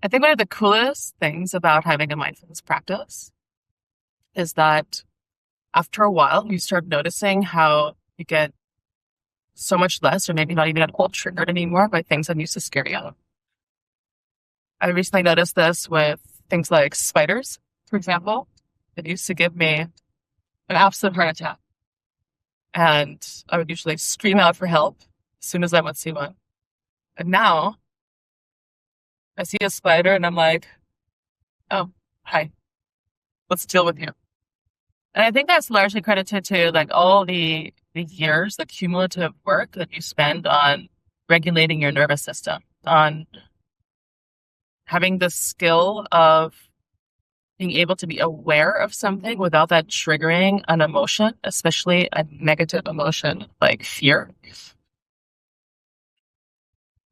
I think one of the coolest things about having a mindfulness practice is that after a while, you start noticing how you get so much less, or maybe not even at all triggered anymore by things that used to scare you. I recently noticed this with things like spiders, for example. It used to give me an absolute heart attack. And I would usually scream out for help as soon as I would see one. And now I see a spider and I'm like, oh, hi, let's deal with you. And I think that's largely credited to like all the years, the cumulative work that you spend on regulating your nervous system, on having the skill of being able to be aware of something without that triggering an emotion, especially a negative emotion like fear.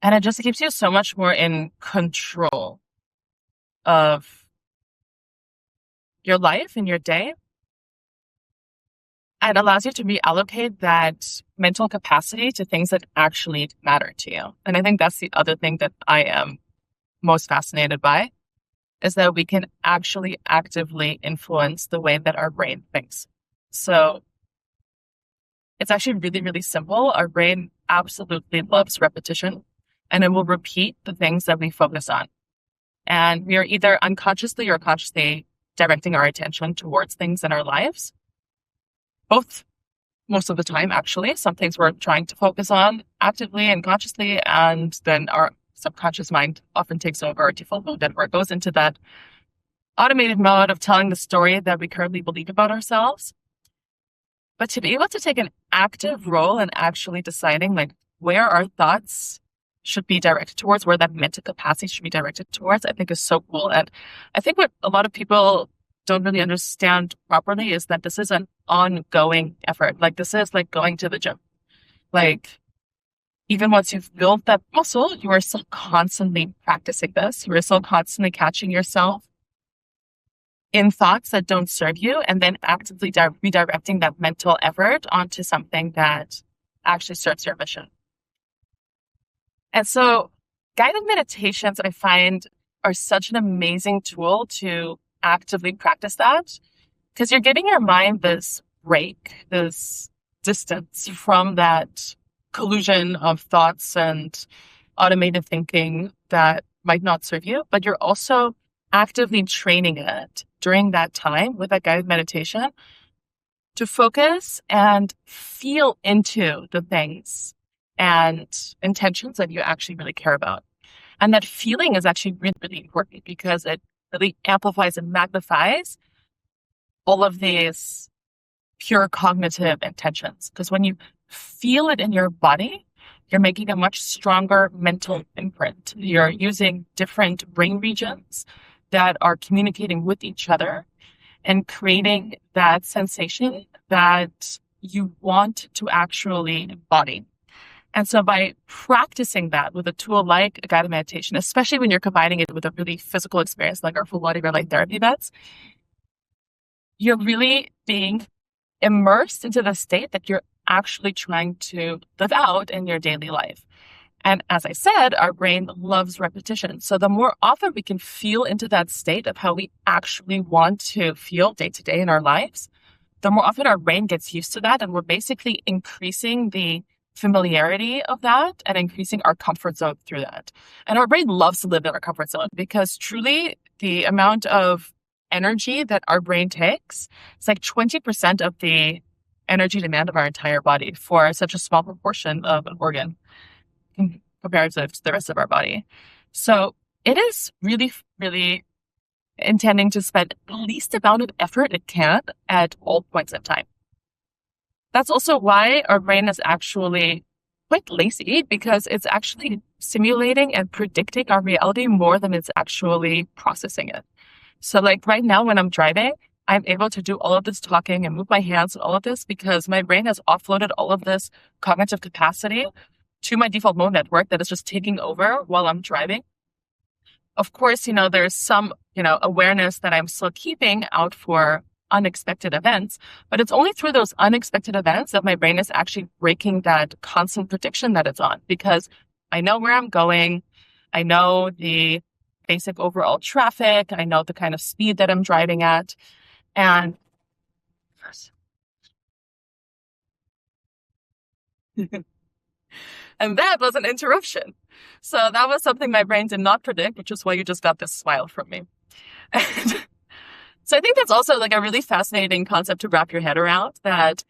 And it just keeps you so much more in control of your life and your day. And allows you to reallocate that mental capacity to things that actually matter to you. And I think that's the other thing that I am most fascinated by, is that we can actually actively influence the way that our brain thinks. So it's actually really, really simple. Our brain absolutely loves repetition, and it will repeat the things that we focus on. And we are either unconsciously or consciously directing our attention towards things in our lives. Both, most of the time, actually. Some things we're trying to focus on actively and consciously, and then our subconscious mind often takes over our default mode and goes into that automated mode of telling the story that we currently believe about ourselves. But to be able to take an active role in actually deciding like where our thoughts should be directed towards, where that mental capacity should be directed towards, I think is so cool. And I think what a lot of people don't really understand properly is that this is an ongoing effort. Like this is like going to the gym. Like even once you've built that muscle, you are still constantly practicing this. You are still constantly catching yourself in thoughts that don't serve you and then actively redirecting that mental effort onto something that actually serves your mission. And so guided meditations, I find, are such an amazing tool to actively practice that, because you're giving your mind this break, this distance from that collusion of thoughts and automated thinking that might not serve you, but you're also actively training it during that time with that guided meditation to focus and feel into the things and intentions that you actually really care about. And that feeling is actually really, really important because it really amplifies and magnifies all of these pure cognitive intentions. Because when you feel it in your body, you're making a much stronger mental imprint. You're using different brain regions that are communicating with each other and creating that sensation that you want to actually embody. And so by practicing that with a tool like a guided meditation, especially when you're combining it with a really physical experience like our full body red light therapy beds, you're really being immersed into the state that you're actually trying to live out in your daily life. And as I said, our brain loves repetition. So the more often we can feel into that state of how we actually want to feel day to day in our lives, the more often our brain gets used to that. And we're basically increasing the familiarity of that and increasing our comfort zone through that. And our brain loves to live in our comfort zone because truly the amount of energy that our brain takes, it's like 20% of the energy demand of our entire body for such a small proportion of an organ comparative to the rest of our body. So it is really, really intending to spend the least amount of effort it can at all points in time. That's also why our brain is actually quite lazy, because it's actually simulating and predicting our reality more than it's actually processing it. So like right now when I'm driving, I'm able to do all of this talking and move my hands and all of this because my brain has offloaded all of this cognitive capacity to my default mode network that is just taking over while I'm driving. Of course, there's some, awareness that I'm still keeping out for unexpected events, but it's only through those unexpected events that my brain is actually breaking that constant prediction that it's on, because I know where I'm going. I know the basic overall traffic. I know the kind of speed that I'm driving at. And and that was an interruption. So that was something my brain did not predict, which is why you just got this smile from me. And so I think that's also like a really fascinating concept to wrap your head around, that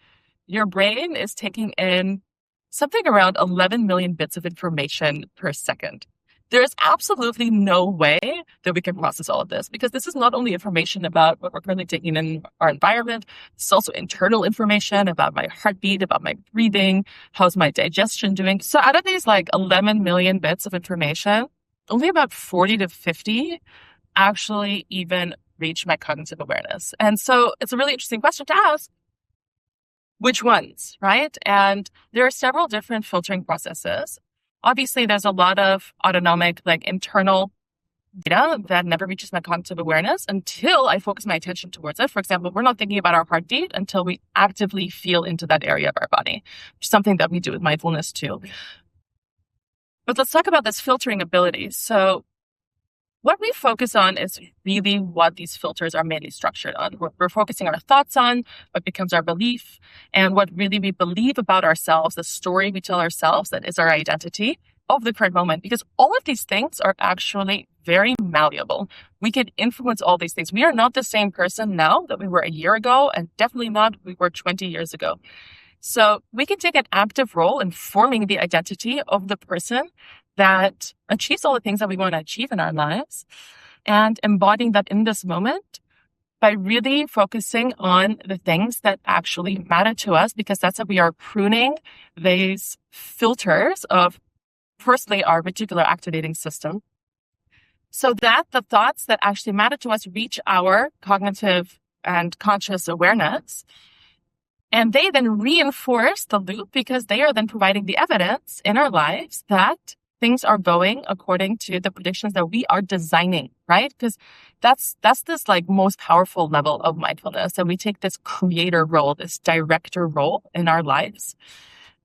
your brain is taking in something around 11 million bits of information per second. There is absolutely no way that we can process all of this, because this is not only information about what we're currently taking in our environment, it's also internal information about my heartbeat, about my breathing, how's my digestion doing. So out of these like 11 million bits of information, only about 40 to 50 actually even reach my cognitive awareness. And so it's a really interesting question to ask. Which ones, right? And there are several different filtering processes. Obviously, there's a lot of autonomic, like internal data that never reaches my cognitive awareness until I focus my attention towards it. For example, we're not thinking about our heartbeat until we actively feel into that area of our body, which is something that we do with mindfulness too. But let's talk about this filtering ability. So what we focus on is really what these filters are mainly structured on. We're focusing our thoughts on, what becomes our belief, and what really we believe about ourselves, the story we tell ourselves that is our identity of the current moment. Because all of these things are actually very malleable. We can influence all these things. We are not the same person now that we were a year ago, and definitely not we were 20 years ago. So we can take an active role in forming the identity of the person that achieves all the things that we want to achieve in our lives, and embodying that in this moment by really focusing on the things that actually matter to us, because that's how we are pruning these filters of, firstly, our reticular activating system, so that the thoughts that actually matter to us reach our cognitive and conscious awareness. And they then reinforce the loop, because they are then providing the evidence in our lives that things are going according to the predictions that we are designing, right? Because that's this like most powerful level of mindfulness. And we take this creator role, this director role in our lives.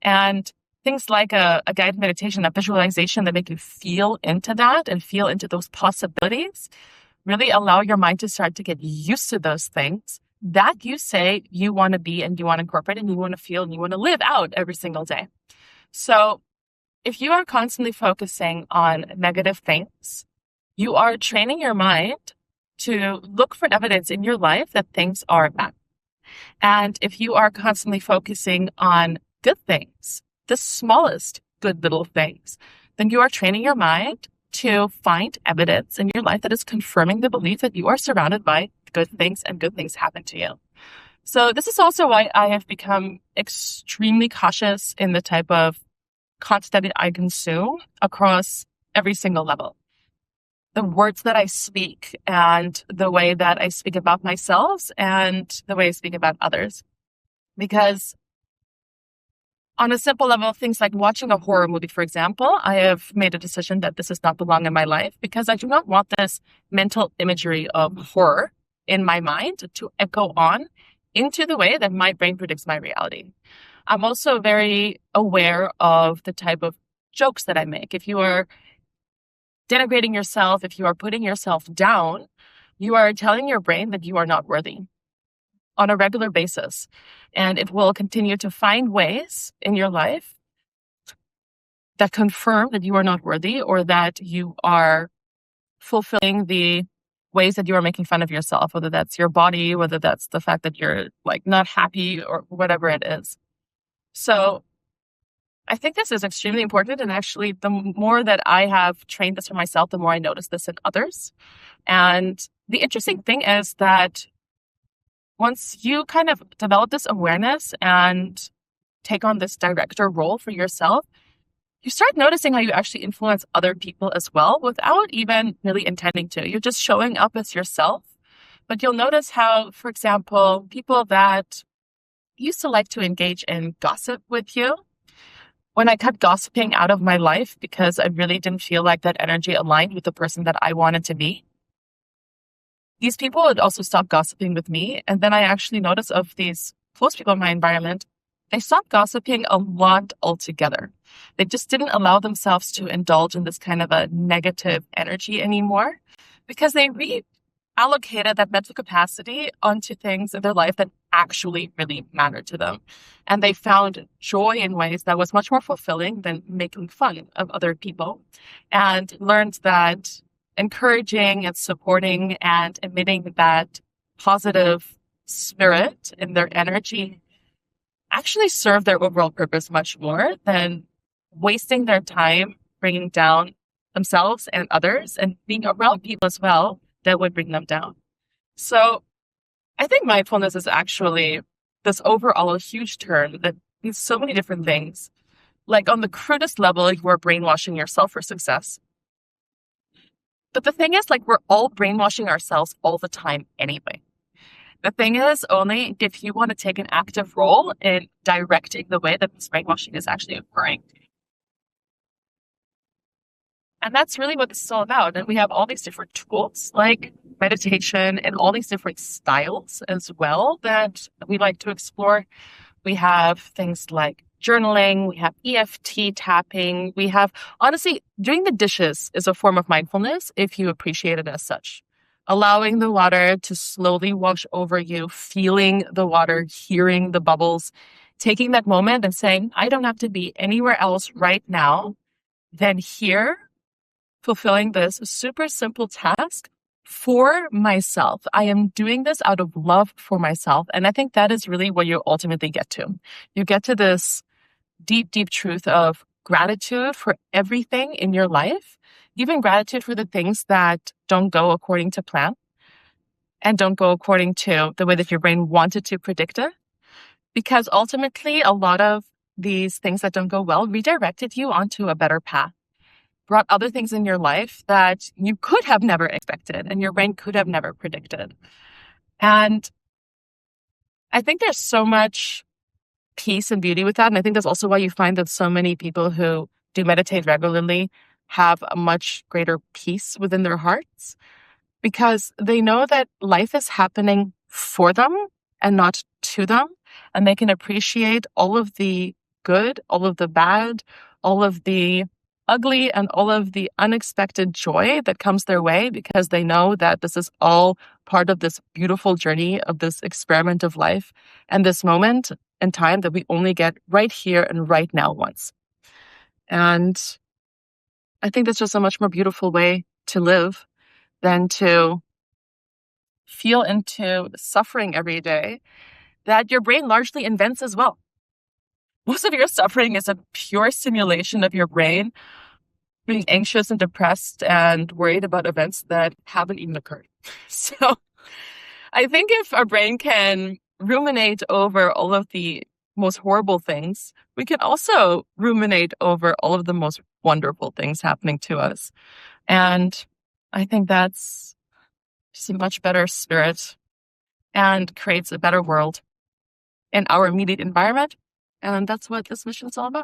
And things like a guided meditation, a visualization that make you feel into that and feel into those possibilities, really allow your mind to start to get used to those things that you say you want to be and you want to incorporate and you want to feel and you want to live out every single day. So if you are constantly focusing on negative things, you are training your mind to look for evidence in your life that things are bad. And if you are constantly focusing on good things, the smallest good little things, then you are training your mind to find evidence in your life that is confirming the belief that you are surrounded by good things and good things happen to you. So this is also why I have become extremely cautious in the type of content that I consume across every single level. The words that I speak and the way that I speak about myself and the way I speak about others. Because on a simple level, things like watching a horror movie, for example, I have made a decision that this does not belong in my life, because I do not want this mental imagery of horror in my mind to echo on into the way that my brain predicts my reality. I'm also very aware of the type of jokes that I make. If you are denigrating yourself, if you are putting yourself down, you are telling your brain that you are not worthy on a regular basis. And it will continue to find ways in your life that confirm that you are not worthy, or that you are fulfilling the ways that you are making fun of yourself, whether that's your body, whether that's the fact that you're like not happy or whatever it is. So I think this is extremely important. And actually, the more that I have trained this for myself, the more I notice this in others. And the interesting thing is that once you kind of develop this awareness and take on this director role for yourself, you start noticing how you actually influence other people as well without even really intending to. You're just showing up as yourself. But you'll notice how, for example, people that used to like to engage in gossip with you, when I cut gossiping out of my life because I really didn't feel like that energy aligned with the person that I wanted to be, these people would also stop gossiping with me. And then I actually noticed of these close people in my environment, they stopped gossiping a lot altogether. They just didn't allow themselves to indulge in this kind of a negative energy anymore because they reallocated that mental capacity onto things in their life that actually really mattered to them. And they found joy in ways that was much more fulfilling than making fun of other people, and learned that encouraging and supporting and emitting that positive spirit in their energy actually serve their overall purpose much more than wasting their time bringing down themselves and others and being around people as well that would bring them down. So I think mindfulness is actually this overall huge term that means so many different things. Like on the crudest level, you are brainwashing yourself for success. But the thing is, like, we're all brainwashing ourselves all the time anyway. The thing is, only if you want to take an active role in directing the way that this brainwashing is actually occurring. And that's really what this is all about. And we have all these different tools like meditation and all these different styles as well that we like to explore. We have things like journaling, we have EFT tapping, we have, honestly, doing the dishes is a form of mindfulness if you appreciate it as such. Allowing the water to slowly wash over you, feeling the water, hearing the bubbles, taking that moment and saying, I don't have to be anywhere else right now than here, fulfilling this super simple task for myself. I am doing this out of love for myself. And I think that is really what you ultimately get to. You get to this deep, deep truth of gratitude for everything in your life, even gratitude for the things that don't go according to plan and don't go according to the way that your brain wanted to predict it. Because ultimately, a lot of these things that don't go well redirected you onto a better path, brought other things in your life that you could have never expected and your brain could have never predicted. And I think there's so much peace and beauty with that. And I think that's also why you find that so many people who do meditate regularly have a much greater peace within their hearts, because they know that life is happening for them and not to them. And they can appreciate all of the good, all of the bad, all of the ugly, and all of the unexpected joy that comes their way, because they know that this is all part of this beautiful journey of this experiment of life and this moment in time that we only get right here and right now once. And I think that's just a much more beautiful way to live than to feel into suffering every day that your brain largely invents as well. Most of your suffering is a pure simulation of your brain being anxious and depressed and worried about events that haven't even occurred. So I think if our brain can ruminate over all of the most horrible things, we can also ruminate over all of the most wonderful things happening to us. And I think that's just a much better spirit and creates a better world in our immediate environment. And that's what this mission is all about.